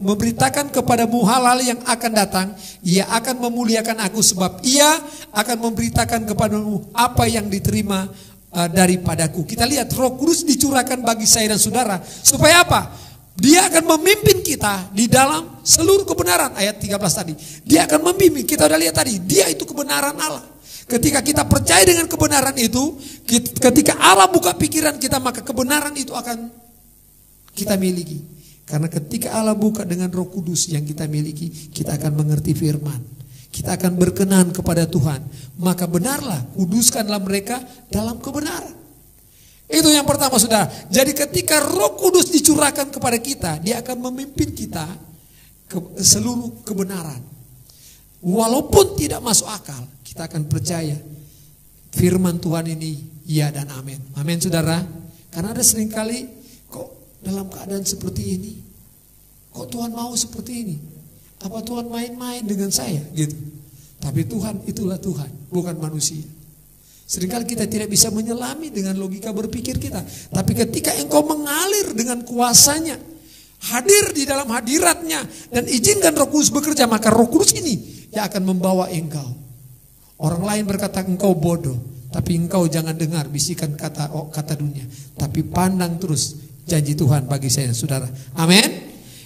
memberitakan kepadamu hal-hal yang akan datang. Ia akan memuliakan Aku, sebab Ia akan memberitakan kepadamu apa yang diterima daripadaku. Kita lihat Roh Kudus dicurahkan bagi saya dan saudara supaya apa? Dia akan memimpin kita di dalam seluruh kebenaran. Ayat 13 tadi, Dia akan memimpin. Kita udah lihat tadi, Dia itu kebenaran Allah. Ketika kita percaya dengan kebenaran itu, ketika Allah buka pikiran kita, maka kebenaran itu akan kita miliki. Karena ketika Allah buka dengan Roh Kudus yang kita miliki, kita akan mengerti firman. Kita akan berkenan kepada Tuhan. Maka benarlah, kuduskanlah mereka dalam kebenaran. Itu yang pertama saudara. Jadi ketika Roh Kudus dicurahkan kepada kita, Dia akan memimpin kita ke seluruh kebenaran. Walaupun tidak masuk akal, kita akan percaya firman Tuhan ini Iya dan amin. Amin saudara. Karena ada seringkali kok dalam keadaan seperti ini, kok Tuhan mau seperti ini? Apa Tuhan main-main dengan saya gitu? Tapi Tuhan itulah Tuhan, bukan manusia. Seringkali kita tidak bisa menyelami dengan logika berpikir kita. Tapi ketika engkau mengalir dengan kuasanya, hadir di dalam hadiratnya, dan izinkan Roh Kudus bekerja, maka Roh Kudus ini yang akan membawa engkau. Orang lain berkata engkau bodoh, tapi engkau jangan dengar bisikan kata dunia, tapi pandang terus janji Tuhan bagi saya, saudara. Amin.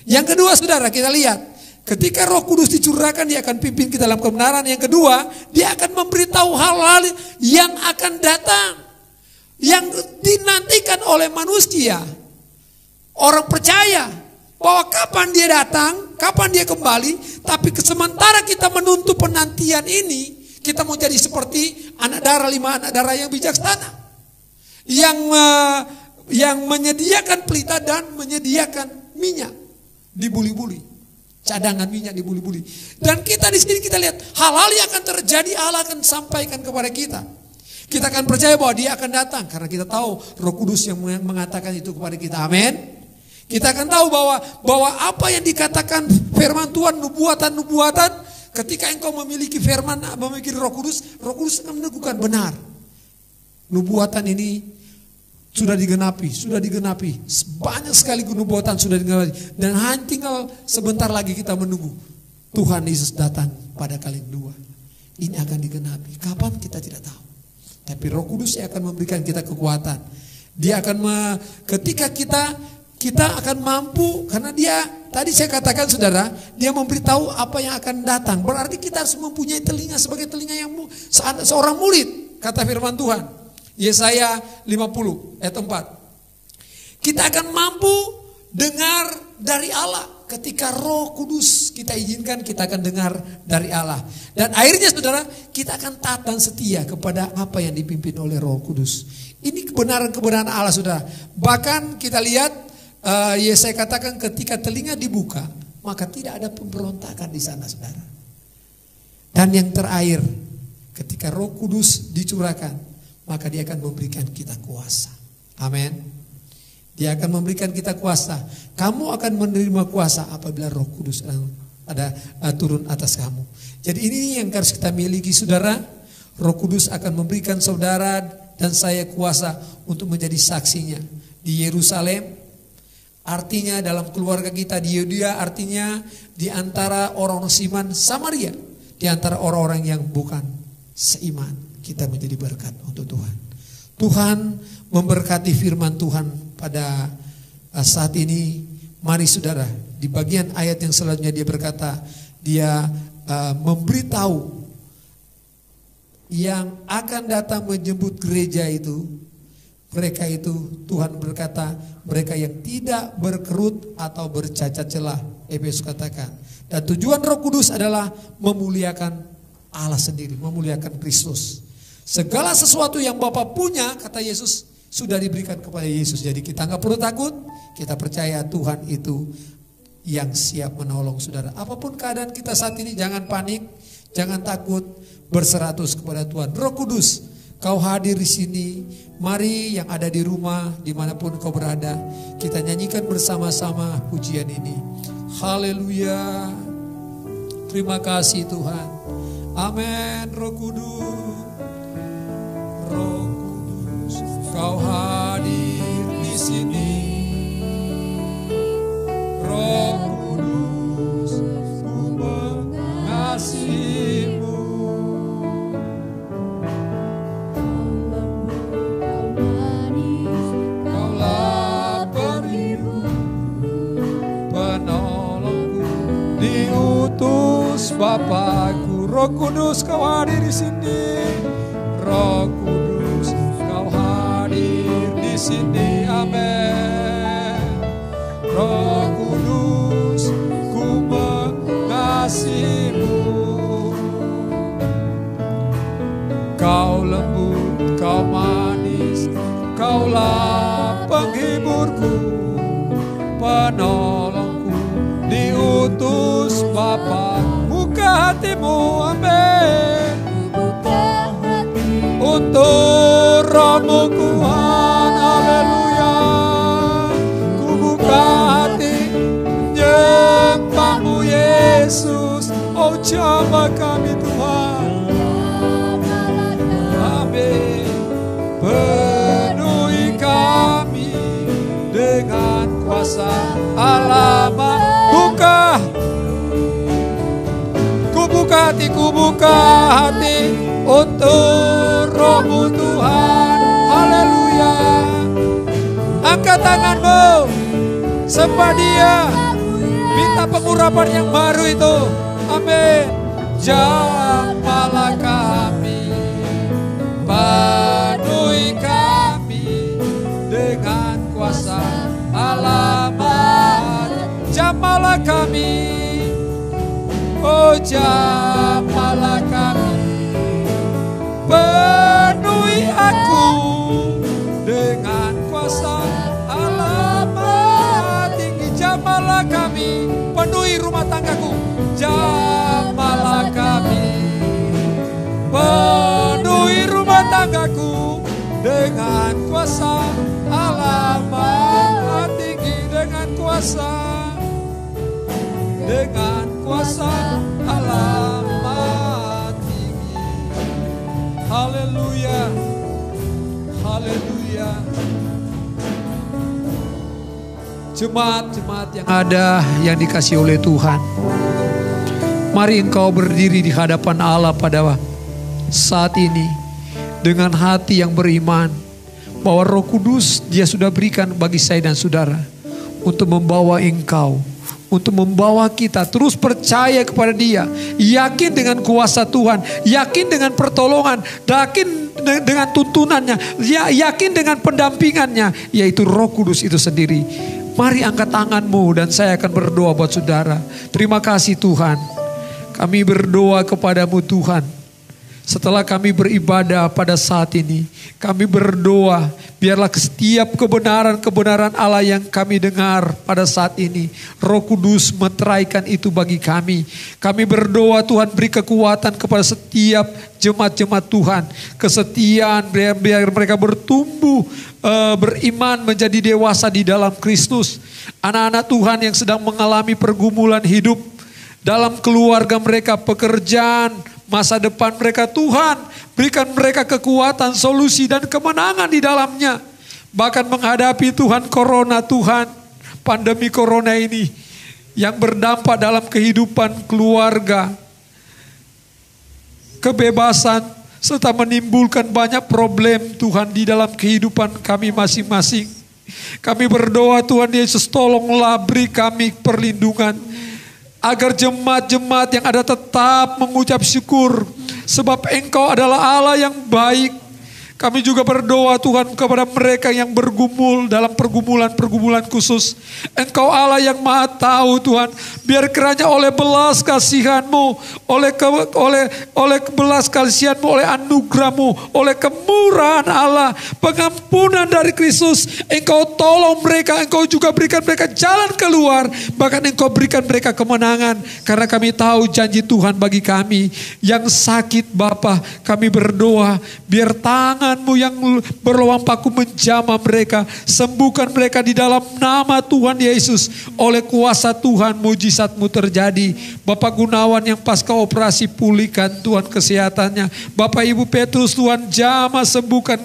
Yang kedua, saudara, kita lihat ketika Roh Kudus dicurahkan, dia akan pimpin kita dalam kebenaran. Yang kedua, dia akan memberitahu hal-hal yang akan datang, yang dinantikan oleh manusia. Orang percaya bahwa kapan dia datang, kapan dia kembali. Tapi sementara kita menuntut penantian ini, kita mau jadi seperti anak darah, 5 anak darah yang bijaksana, yang menyediakan pelita dan menyediakan minyak di buli-buli, cadangan minyak di buli-buli. Dan kita di sini kita lihat hal-hal yang akan terjadi, Allah akan sampaikan kepada kita. Kita akan percaya bahwa dia akan datang karena kita tahu Roh Kudus yang mengatakan itu kepada kita. Amin. Kita akan tahu bahwa apa yang dikatakan firman Tuhan, nubuatan, ketika engkau memiliki firman, memiliki Roh Kudus akan meneguhkan benar. Nubuatan ini sudah digenapi. Banyak sekali nubuatan sudah digenapi. Dan hanya tinggal sebentar lagi kita menunggu Tuhan Yesus datang pada kali kedua. Ini akan digenapi. Kapan kita tidak tahu. Tapi Roh Kudus yang akan memberikan kita kekuatan. Dia akan ketika kita akan mampu, karena dia tadi saya katakan saudara, dia memberitahu apa yang akan datang. Berarti kita harus mempunyai telinga sebagai telinga yang seorang murid, kata firman Tuhan. Yesaya 50 ayat 4. Kita akan mampu dengar dari Allah. Ketika Roh Kudus kita izinkan, kita akan dengar dari Allah. Dan akhirnya saudara, kita akan taat dan setia kepada apa yang dipimpin oleh Roh Kudus. Ini kebenaran-kebenaran Allah saudara. Bahkan kita lihat, saya katakan ketika telinga dibuka, maka tidak ada pemberontakan di sana saudara. Dan yang terakhir, ketika Roh Kudus dicurahkan, maka dia akan memberikan kita kuasa. Amin. Dia akan memberikan kita kuasa. Kamu akan menerima kuasa apabila Roh Kudus ada turun atas kamu. Jadi ini yang harus kita miliki saudara. Roh Kudus akan memberikan saudara dan saya kuasa untuk menjadi saksinya di Yerusalem. Artinya dalam keluarga kita di Yudea, artinya di antara orang seiman Samaria, di antara orang-orang yang bukan seiman, kita menjadi berkat untuk Tuhan. Tuhan memberkati firman Tuhan pada saat ini. Mari saudara, di bagian ayat yang selanjutnya dia berkata, dia memberitahu yang akan datang menjemput gereja itu. Mereka itu Tuhan berkata, mereka yang tidak berkerut atau bercacat celah. Efesus katakan. Dan tujuan Roh Kudus adalah memuliakan Allah sendiri, memuliakan Kristus. Segala sesuatu yang Bapa punya, kata Yesus, sudah diberikan kepada Yesus. Jadi kita nggak perlu takut, kita percaya Tuhan itu yang siap menolong saudara. Apapun keadaan kita saat ini, jangan panik, jangan takut, berseratus kepada Tuhan. Roh Kudus, kau hadir di sini. Mari yang ada di rumah, dimanapun kau berada, kita nyanyikan bersama-sama pujian ini. Haleluya. Terima kasih Tuhan. Amin. Roh Kudus, Roh Kudus, kau hadir di sini. Roh Kudus, ku mengasihimu. Bapakku, Roh Kudus kau hadir di sini. Roh Kudus kau hadir di sini. Amin. Roh Kudus, ku mengasihimu. Kau lembut, kau manis, kaulah penghiburku, penolongku, diutus Bapa. Buka hatimu, amin. Buka hati untuk Roh-Mu Yesus. Oh jamah kami Tuhan. Amin. Penuhi kami dengan kuasa Allah. Buka hatiku, buka hati untuk Roh-Mu Tuhan. Haleluya. Angkat tanganmu, sembah Dia, minta pengurapan yang baru itu. Amin. Jamahlah kami, penuhi kami dengan kuasa Allah. Jamahlah kami, oh jamahlah kami, penuhi aku dengan kuasa Allah Maha Tinggi. Jamahlah kami, penuhi rumah tanggaku. Jamahlah kami, penuhi rumah tanggaku dengan kuasa Allah Maha Tinggi. Dengan kuasa Allah Maha Tinggi. Haleluya, haleluya. Jemaat-jemaat yang ada yang dikasihi oleh Tuhan, mari engkau berdiri di hadapan Allah pada saat ini dengan hati yang beriman bahwa Roh Kudus Dia sudah berikan bagi saya dan saudara untuk membawa engkau, untuk membawa kita terus percaya kepada Dia, yakin dengan kuasa Tuhan, yakin dengan pertolongan, yakin dengan tuntunannya, yakin dengan pendampingannya, yaitu Roh Kudus itu sendiri. Mari angkat tanganmu dan saya akan berdoa buat saudara. Terima kasih Tuhan, kami berdoa kepadamu Tuhan. Setelah kami beribadah pada saat ini, kami berdoa biarlah setiap kebenaran-kebenaran Allah yang kami dengar pada saat ini, Roh Kudus meteraikan itu bagi kami. Kami berdoa Tuhan beri kekuatan kepada setiap jemaat-jemaat Tuhan, kesetiaan biar mereka bertumbuh beriman menjadi dewasa di dalam Kristus. Anak-anak Tuhan yang sedang mengalami pergumulan hidup dalam keluarga mereka, pekerjaan, masa depan mereka, Tuhan berikan mereka kekuatan, solusi dan kemenangan di dalamnya. Bahkan menghadapi Tuhan corona, Tuhan pandemi corona ini yang berdampak dalam kehidupan keluarga, kebebasan serta menimbulkan banyak problem Tuhan di dalam kehidupan kami masing-masing. Kami berdoa Tuhan Yesus, tolonglah beri kami perlindungan agar jemaat-jemaat yang ada tetap mengucap syukur sebab Engkau adalah Allah yang baik. Kami juga berdoa Tuhan kepada mereka yang bergumul dalam pergumulan-pergumulan khusus. Engkau Allah yang Maha tahu Tuhan. Biar kiranya oleh belas kasihan-Mu, oleh belas kasihan-Mu, oleh anugerah-Mu, oleh kemurahan Allah, pengampunan dari Kristus, Engkau tolong mereka, Engkau juga berikan mereka jalan keluar, bahkan Engkau berikan mereka kemenangan. Karena kami tahu janji Tuhan bagi kami yang sakit Bapa, kami berdoa biar tangan-Mu yang berluang paku menjamah mereka, sembuhkan mereka di dalam nama Tuhan Yesus. Oleh kuasa Tuhan mujizat-Mu terjadi. Bapak Gunawan yang pasca operasi pulihkan Tuhan kesehatannya. Bapak Ibu Petrus Tuhan jamah sembuhkan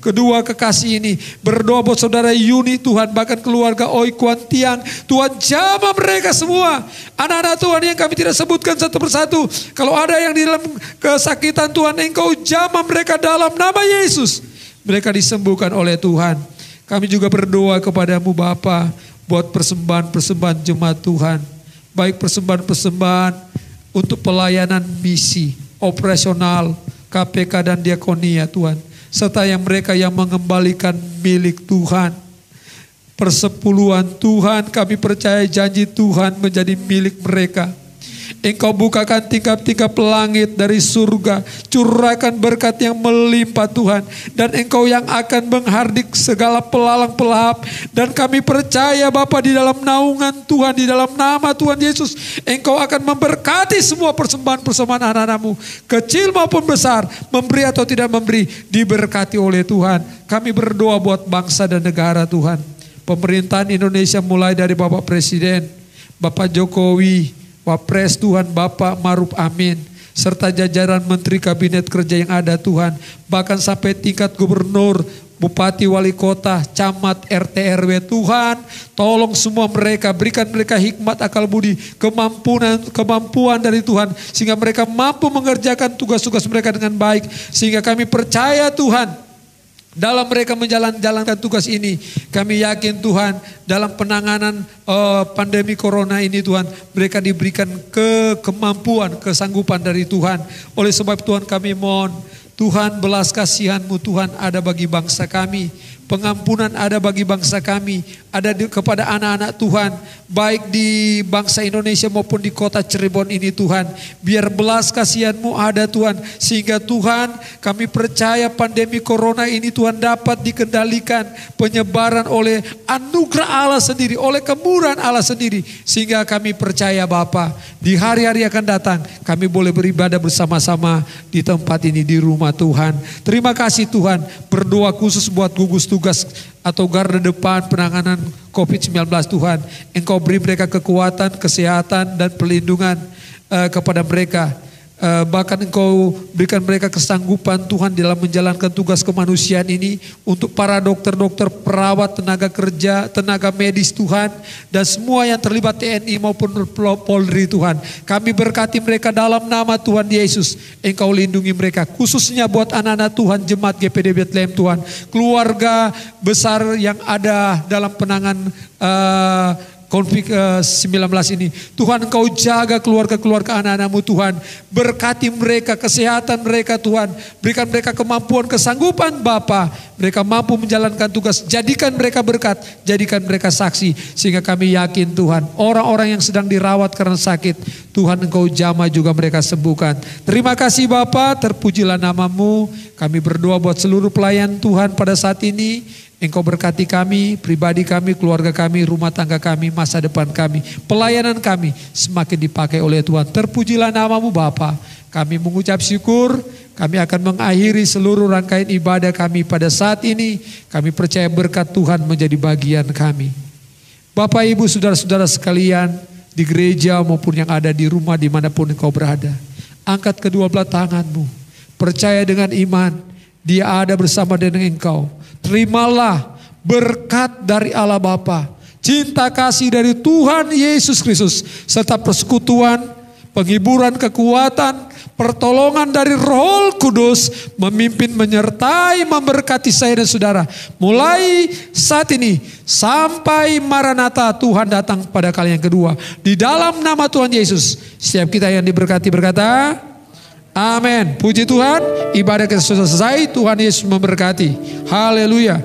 kedua kekasih ini. Berdoa buat saudara Yuni Tuhan, bahkan keluarga Oi Kuan Tiang, Tuhan jamah mereka semua. Anak-anak Tuhan yang kami tidak sebutkan satu persatu, kalau ada yang di dalam kesakitan Tuhan, Engkau jamah mereka dalam nama Yesus. Mereka disembuhkan oleh Tuhan. Kami juga berdoa kepadamu Bapa buat persembahan-persembahan jemaat Tuhan. Baik persembahan-persembahan untuk pelayanan misi, operasional, KPK dan diakonia Tuhan. Serta yang mereka yang mengembalikan milik Tuhan. Persepuluhan Tuhan, kami percaya janji Tuhan menjadi milik mereka. Engkau bukakan tingkap-tingkap langit dari surga, curahkan berkat yang melimpah Tuhan, dan Engkau yang akan menghardik segala pelalang pelahap. Dan kami percaya Bapa di dalam naungan Tuhan, di dalam nama Tuhan Yesus, Engkau akan memberkati semua persembahan-persembahan anak-anak-Mu, kecil maupun besar, memberi atau tidak memberi, diberkati oleh Tuhan. Kami berdoa buat bangsa dan negara Tuhan. Pemerintahan Indonesia mulai dari Bapak Presiden, Bapak Jokowi, Wapres Tuhan Bapak Maruf Amin, serta jajaran Menteri Kabinet Kerja yang ada Tuhan, bahkan sampai tingkat gubernur, bupati, wali kota, camat, RT, RW Tuhan, tolong semua mereka, berikan mereka hikmat, akal budi, kemampuan dari Tuhan, sehingga mereka mampu mengerjakan tugas-tugas mereka dengan baik, sehingga kami percaya Tuhan, dalam mereka menjalankan tugas ini, kami yakin Tuhan, dalam penanganan pandemi corona ini Tuhan, mereka diberikan kemampuan, kesanggupan dari Tuhan. Oleh sebab Tuhan kami mohon, Tuhan belas kasihan-Mu Tuhan ada bagi bangsa kami. Pengampunan ada bagi bangsa kami. Ada kepada anak-anak Tuhan. Baik di bangsa Indonesia maupun di kota Cirebon ini Tuhan. Biar belas kasihan-Mu ada Tuhan. Sehingga Tuhan kami percaya pandemi corona ini Tuhan dapat dikendalikan. Penyebaran oleh anugerah Allah sendiri. Oleh kemurahan Allah sendiri. Sehingga kami percaya Bapa, di hari-hari akan datang kami boleh beribadah bersama-sama di tempat ini, di rumah Tuhan. Terima kasih Tuhan. Berdoa khusus buat gugus tugas atau garda depan penanganan COVID-19 Tuhan. Engkau beri mereka kekuatan, kesehatan dan perlindungan kepada mereka. Bahkan Engkau berikan mereka kesanggupan Tuhan dalam menjalankan tugas kemanusiaan ini. Untuk para dokter-dokter, perawat, tenaga kerja, tenaga medis Tuhan, dan semua yang terlibat TNI maupun Polri Tuhan. Kami berkati mereka dalam nama Tuhan Yesus. Engkau lindungi mereka, khususnya buat anak-anak Tuhan, jemaat GPD Bethlehem Tuhan, keluarga besar yang ada dalam penanganan COVID-19 ini. Tuhan Engkau jaga keluarga-keluarga anak-anak-Mu Tuhan. Berkati mereka, kesehatan mereka Tuhan. Berikan mereka kemampuan, kesanggupan Bapa. Mereka mampu menjalankan tugas. Jadikan mereka berkat, jadikan mereka saksi. Sehingga kami yakin Tuhan, orang-orang yang sedang dirawat karena sakit, Tuhan Engkau jamah juga mereka sembuhkan. Terima kasih Bapa, terpujilah nama-Mu. Kami berdoa buat seluruh pelayan Tuhan pada saat ini. Engkau berkati kami, pribadi kami, keluarga kami, rumah tangga kami, masa depan kami, pelayanan kami semakin dipakai oleh Tuhan. Terpujilah nama-Mu Bapa. Kami mengucap syukur, kami akan mengakhiri seluruh rangkaian ibadah kami pada saat ini. Kami percaya berkat Tuhan menjadi bagian kami. Bapak, Ibu, saudara-saudara sekalian di gereja maupun yang ada di rumah dimanapun engkau berada. Angkat kedua belah tanganmu, percaya dengan iman, Dia ada bersama dengan engkau. Terimalah berkat dari Allah Bapa, cinta kasih dari Tuhan Yesus Kristus, serta persekutuan, penghiburan, kekuatan, pertolongan dari Roh Kudus memimpin, menyertai, memberkati saya dan saudara mulai saat ini sampai Maranatha Tuhan datang pada kali yang kedua. Di dalam nama Tuhan Yesus, setiap kita yang diberkati berkata amin. Puji Tuhan, ibadah kita sudah selesai. Tuhan Yesus memberkati. Haleluya.